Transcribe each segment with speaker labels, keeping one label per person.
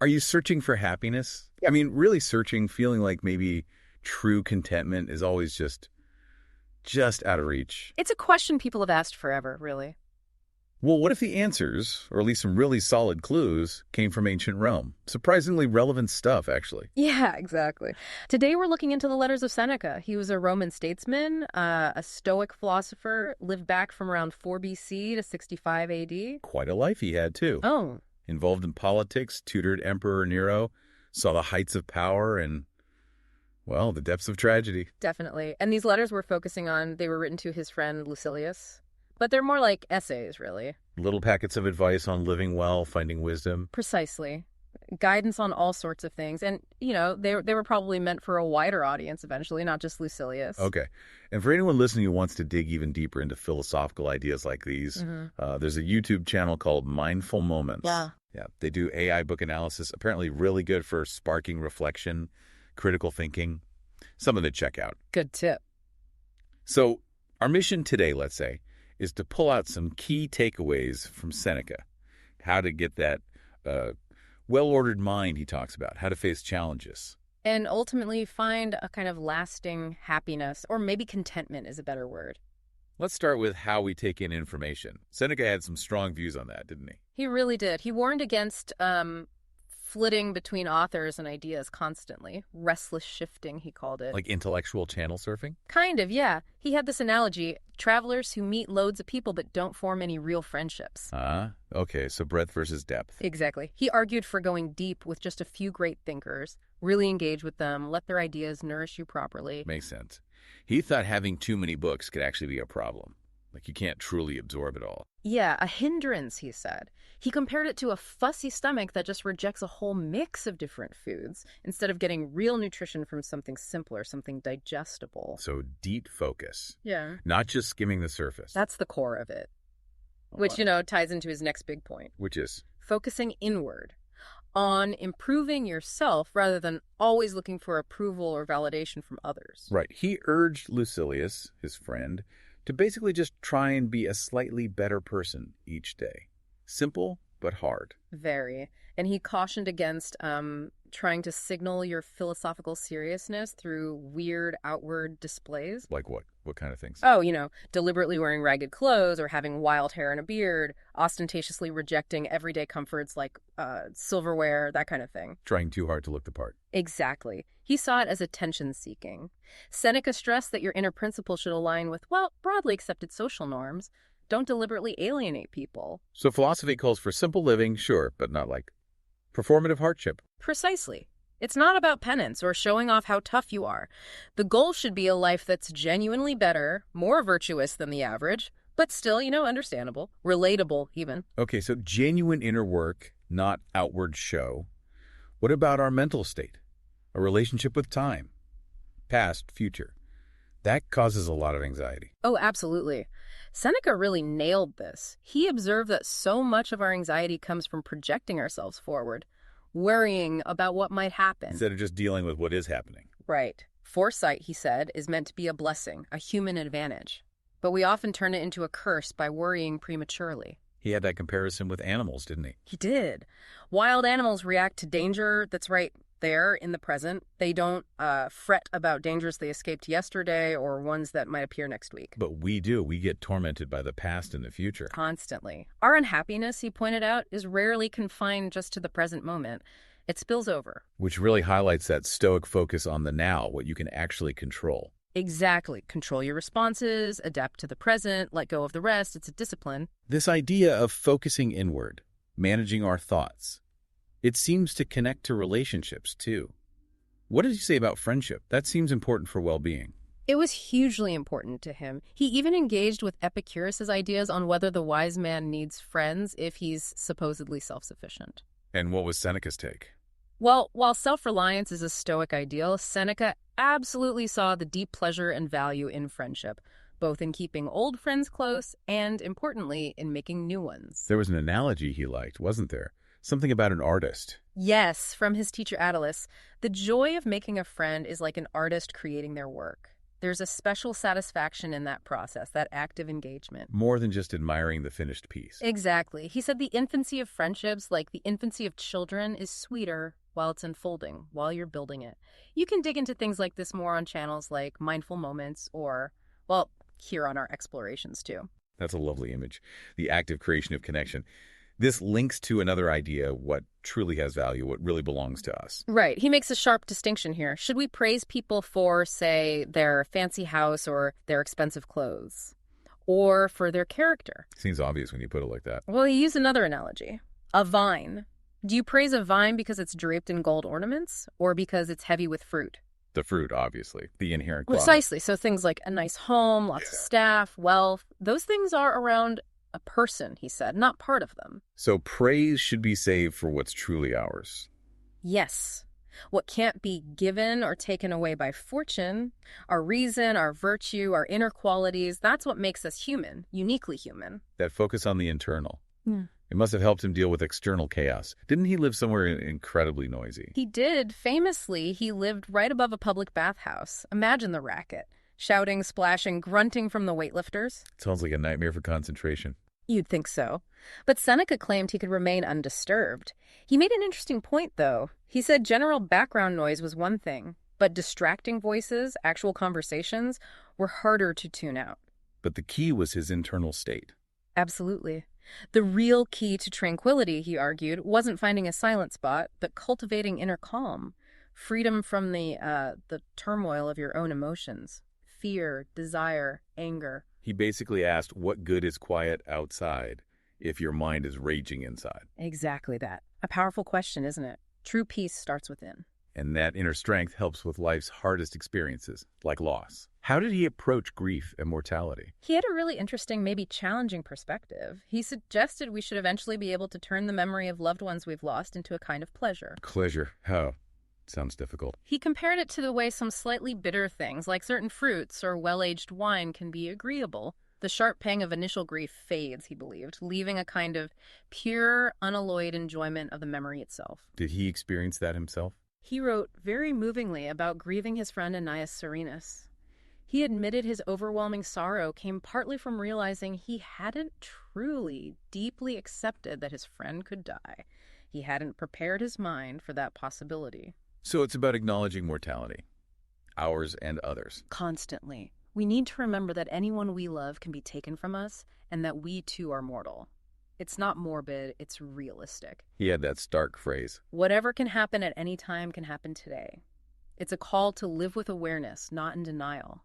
Speaker 1: Are you searching for happiness? I mean, really searching, feeling like maybe true contentment is always just out of reach.
Speaker 2: It's a question people have asked forever, really.
Speaker 1: Well, what if the answers, or at least some really solid clues, came from ancient Rome? Surprisingly relevant stuff, actually.
Speaker 2: Yeah, exactly. Today we're looking into the letters of Seneca. He was a Roman statesman, a Stoic philosopher, lived back from around 4 BC to 65 AD.
Speaker 1: Quite a life he had, too.
Speaker 2: Oh,
Speaker 1: Involved in politics, tutored Emperor Nero, saw the heights of power and, well, the depths of tragedy.
Speaker 2: definitely. And these letters they were written to his friend Lucilius. But they're more like essays, really.
Speaker 1: Little packets of advice on living well, finding wisdom.
Speaker 2: Precisely. Guidance on all sorts of things. And, they were probably meant for a wider audience eventually, not just Lucilius.
Speaker 1: Okay. And for anyone listening who wants to dig even deeper into philosophical ideas like these, there's a YouTube channel called Mindful Moments.
Speaker 2: Yeah.
Speaker 1: Yeah. They do AI book analysis, apparently really good for sparking reflection, critical thinking. Something to check out.
Speaker 2: Good tip.
Speaker 1: So our mission today, let's say, is to pull out some key takeaways from Seneca. How to get that well-ordered mind he talks about, how to face challenges.
Speaker 2: And ultimately find a kind of lasting happiness, or maybe contentment is a better word.
Speaker 1: Let's start with how we take in information. Seneca had some strong views on that, didn't he?
Speaker 2: He really did. He warned against flitting between authors and ideas constantly. Restless shifting, he called it.
Speaker 1: Like intellectual channel surfing?
Speaker 2: Kind of, yeah. He had this analogy, travelers who meet loads of people but don't form any real friendships.
Speaker 1: Okay, so breadth versus depth.
Speaker 2: Exactly. He argued for going deep with just a few great thinkers, really engage with them, let their ideas nourish you properly.
Speaker 1: Makes sense. He thought having too many books could actually be a problem. Like you can't truly absorb it all.
Speaker 2: Yeah, a hindrance, he said. He compared it to a fussy stomach that just rejects a whole mix of different foods instead of getting real nutrition from something simpler, something digestible.
Speaker 1: So deep focus.
Speaker 2: Yeah.
Speaker 1: Not just skimming the surface.
Speaker 2: That's the core of it, which, ties into his next big point.
Speaker 1: Which is?
Speaker 2: Focusing inward on improving yourself rather than always looking for approval or validation from others.
Speaker 1: Right. He urged Lucilius, his friend, to basically just try and be a slightly better person each day. Simple, but hard.
Speaker 2: Very. And he cautioned against trying to signal your philosophical seriousness through weird outward displays.
Speaker 1: Like what? What kind of things?
Speaker 2: Oh, deliberately wearing ragged clothes or having wild hair and a beard, ostentatiously rejecting everyday comforts like silverware, that kind of thing.
Speaker 1: Trying too hard to look the part.
Speaker 2: Exactly. He saw it as attention-seeking. Seneca stressed that your inner principle should align with, broadly accepted social norms. Don't deliberately alienate people.
Speaker 1: So philosophy calls for simple living, sure, but not like performative hardship.
Speaker 2: Precisely. It's not about penance or showing off how tough you are. The goal should be a life that's genuinely better, more virtuous than the average, but still, understandable, relatable even.
Speaker 1: Okay, so genuine inner work, not outward show. What about our mental state? A relationship with time? Past, future. That causes a lot of anxiety.
Speaker 2: Oh, absolutely. Seneca really nailed this. He observed that so much of our anxiety comes from projecting ourselves forward, worrying about what might happen.
Speaker 1: Instead of just dealing with what is happening.
Speaker 2: Right. Foresight, he said, is meant to be a blessing, a human advantage. But we often turn it into a curse by worrying prematurely.
Speaker 1: He had that comparison with animals, didn't he?
Speaker 2: He did. Wild animals react to danger that's right there in the present. They don't fret about dangers they escaped yesterday or ones that might appear next week.
Speaker 1: But we do. We get tormented by the past and the future.
Speaker 2: Constantly. Our unhappiness, he pointed out, is rarely confined just to the present moment. It spills over.
Speaker 1: Which really highlights that Stoic focus on the now, what you can actually control.
Speaker 2: Exactly. Control your responses, adapt to the present, let go of the rest. It's a discipline.
Speaker 1: This idea of focusing inward, managing our thoughts, it seems to connect to relationships, too. What did you say about friendship? That seems important for well-being.
Speaker 2: It was hugely important to him. He even engaged with Epicurus's ideas on whether the wise man needs friends if he's supposedly self-sufficient.
Speaker 1: And what was Seneca's take?
Speaker 2: Well, while self-reliance is a Stoic ideal, Seneca absolutely saw the deep pleasure and value in friendship, both in keeping old friends close and, importantly, in making new ones.
Speaker 1: There was an analogy he liked, wasn't there? Something about an artist.
Speaker 2: Yes, from his teacher Attalus. The joy of making a friend is like an artist creating their work. There's a special satisfaction in that process, that active engagement.
Speaker 1: More than just admiring the finished piece.
Speaker 2: Exactly. He said the infancy of friendships, like the infancy of children, is sweeter while it's unfolding, while you're building it. You can dig into things like this more on channels like Mindful Moments or, well, here on our explorations too.
Speaker 1: That's a lovely image. The active creation of connection. This links to another idea, what truly has value, what really belongs to us.
Speaker 2: Right. He makes a sharp distinction here. Should we praise people for, say, their fancy house or their expensive clothes? Or for their character?
Speaker 1: Seems obvious when you put it like that.
Speaker 2: Well, he used another analogy. A vine. Do you praise a vine because it's draped in gold ornaments or because it's heavy with fruit?
Speaker 1: The fruit, obviously. The inherent quality.
Speaker 2: Precisely. So things like a nice home, lots of staff, wealth, those things are around a person, he said, not part of them.
Speaker 1: So praise should be saved for what's truly ours.
Speaker 2: Yes. What can't be given or taken away by fortune, our reason, our virtue, our inner qualities, that's what makes us human, uniquely human.
Speaker 1: That focus on the internal.
Speaker 2: Hmm.
Speaker 1: It must have helped him deal with external chaos. Didn't he live somewhere incredibly noisy?
Speaker 2: He did. Famously, he lived right above a public bathhouse. Imagine the racket. Shouting, splashing, grunting from the weightlifters.
Speaker 1: Sounds like a nightmare for concentration.
Speaker 2: You'd think so. But Seneca claimed he could remain undisturbed. He made an interesting point, though. He said general background noise was one thing, but distracting voices, actual conversations, were harder to tune out.
Speaker 1: But the key was his internal state.
Speaker 2: Absolutely. The real key to tranquility, he argued, wasn't finding a silent spot, but cultivating inner calm, freedom from the turmoil of your own emotions, fear, desire, anger.
Speaker 1: He basically asked, what good is quiet outside if your mind is raging inside?
Speaker 2: Exactly that. A powerful question, isn't it? True peace starts within.
Speaker 1: And that inner strength helps with life's hardest experiences, like loss. How did he approach grief and mortality?
Speaker 2: He had a really interesting, maybe challenging perspective. He suggested we should eventually be able to turn the memory of loved ones we've lost into a kind of pleasure.
Speaker 1: Pleasure? How? Sounds difficult.
Speaker 2: He compared it to the way some slightly bitter things, like certain fruits or well-aged wine, can be agreeable. The sharp pang of initial grief fades, he believed, leaving a kind of pure, unalloyed enjoyment of the memory itself.
Speaker 1: Did he experience that himself?
Speaker 2: He wrote very movingly about grieving his friend Annius Serenus. He admitted his overwhelming sorrow came partly from realizing he hadn't truly, deeply accepted that his friend could die. He hadn't prepared his mind for that possibility.
Speaker 1: So it's about acknowledging mortality, ours and others.
Speaker 2: Constantly. We need to remember that anyone we love can be taken from us and that we too are mortal. It's not morbid, it's realistic.
Speaker 1: He had that stark phrase.
Speaker 2: Whatever can happen at any time can happen today. It's a call to live with awareness, not in denial.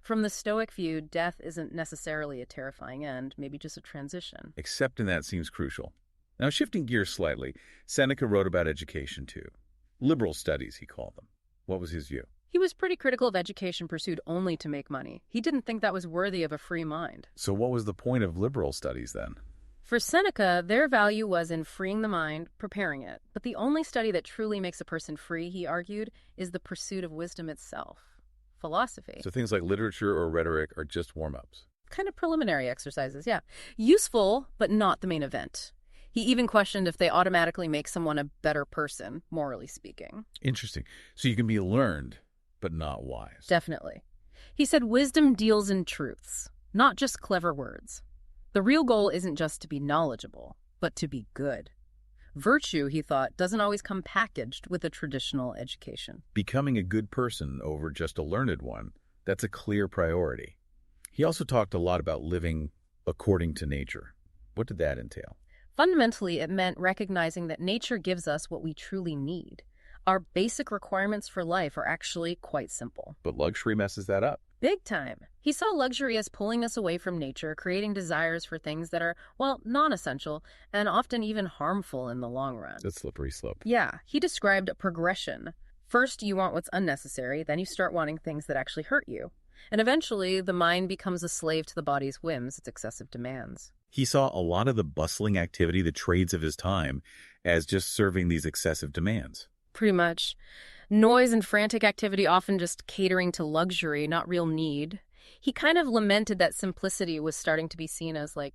Speaker 2: From the Stoic view, death isn't necessarily a terrifying end, maybe just a transition.
Speaker 1: Accepting that seems crucial. Now, shifting gears slightly, Seneca wrote about education too. Liberal studies, he called them. What was his view?
Speaker 2: He was pretty critical of education pursued only to make money. He didn't think that was worthy of a free mind.
Speaker 1: So what was the point of liberal studies then?
Speaker 2: For Seneca, their value was in freeing the mind, preparing it. But the only study that truly makes a person free, he argued, is the pursuit of wisdom itself. Philosophy.
Speaker 1: So things like literature or rhetoric are just warm-ups.
Speaker 2: Kind of preliminary exercises, yeah. Useful, but not the main event. He even questioned if they automatically make someone a better person, morally speaking.
Speaker 1: Interesting. So you can be learned, but not wise.
Speaker 2: Definitely. He said wisdom deals in truths, not just clever words. The real goal isn't just to be knowledgeable, but to be good. Virtue, he thought, doesn't always come packaged with a traditional education.
Speaker 1: Becoming a good person over just a learned one, that's a clear priority. He also talked a lot about living according to nature. What did that entail?
Speaker 2: Fundamentally, it meant recognizing that nature gives us what we truly need. Our basic requirements for life are actually quite simple.
Speaker 1: But luxury messes that up.
Speaker 2: Big time. He saw luxury as pulling us away from nature, creating desires for things that are, well, non-essential and often even harmful in the long run.
Speaker 1: That's a slippery slope.
Speaker 2: Yeah, he described a progression. First, you want what's unnecessary, then you start wanting things that actually hurt you. And eventually, the mind becomes a slave to the body's whims, its excessive demands.
Speaker 1: He saw a lot of the bustling activity, the trades of his time, as just serving these excessive demands.
Speaker 2: Pretty much. Noise and frantic activity often just catering to luxury, not real need. He kind of lamented that simplicity was starting to be seen as, like,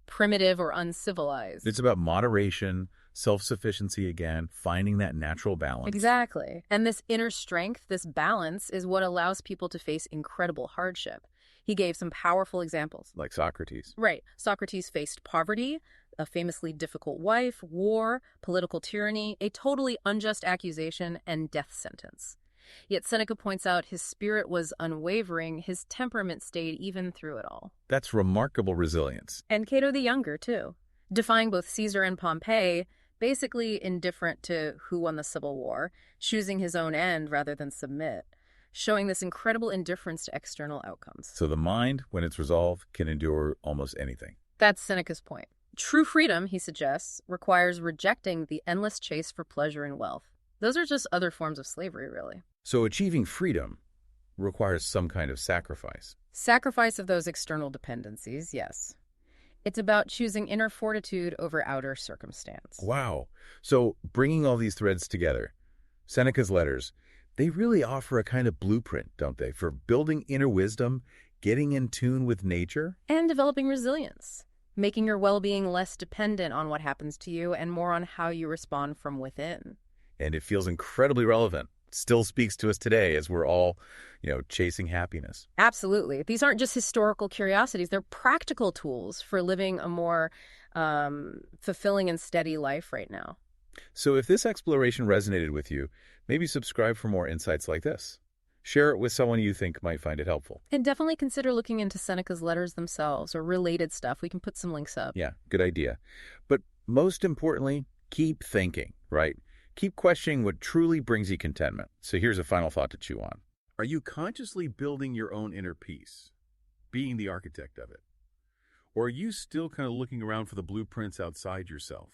Speaker 2: primitive or uncivilized.
Speaker 1: It's about moderation, self-sufficiency again, finding that natural balance.
Speaker 2: Exactly. And this inner strength, this balance, is what allows people to face incredible hardship. He gave some powerful examples.
Speaker 1: Like Socrates.
Speaker 2: Right. Socrates faced poverty, a famously difficult wife, war, political tyranny, a totally unjust accusation, and death sentence. Yet Seneca points out his spirit was unwavering, his temperament stayed even through it all.
Speaker 1: That's remarkable resilience.
Speaker 2: And Cato the Younger, too. Defying both Caesar and Pompey, basically indifferent to who won the Civil War, choosing his own end rather than submit, showing this incredible indifference to external outcomes.
Speaker 1: So the mind, when it's resolved, can endure almost anything.
Speaker 2: That's Seneca's point. True freedom, he suggests, requires rejecting the endless chase for pleasure and wealth. Those are just other forms of slavery, really.
Speaker 1: So achieving freedom requires some kind of sacrifice.
Speaker 2: Sacrifice of those external dependencies, yes. It's about choosing inner fortitude over outer circumstance.
Speaker 1: Wow. So bringing all these threads together, Seneca's letters, they really offer a kind of blueprint, don't they, for building inner wisdom, getting in tune with nature?
Speaker 2: And developing resilience, making your well-being less dependent on what happens to you and more on how you respond from within.
Speaker 1: And it feels incredibly relevant. Still speaks to us today as we're all, chasing happiness.
Speaker 2: Absolutely. These aren't just historical curiosities. They're practical tools for living a more fulfilling and steady life right now.
Speaker 1: So if this exploration resonated with you, maybe subscribe for more insights like this. Share it with someone you think might find it helpful.
Speaker 2: And definitely consider looking into Seneca's letters themselves or related stuff. We can put some links up.
Speaker 1: Yeah, good idea. But most importantly, keep thinking, right? Keep questioning what truly brings you contentment. So here's a final thought to chew on. Are you consciously building your own inner peace, being the architect of it? Or are you still kind of looking around for the blueprints outside yourself?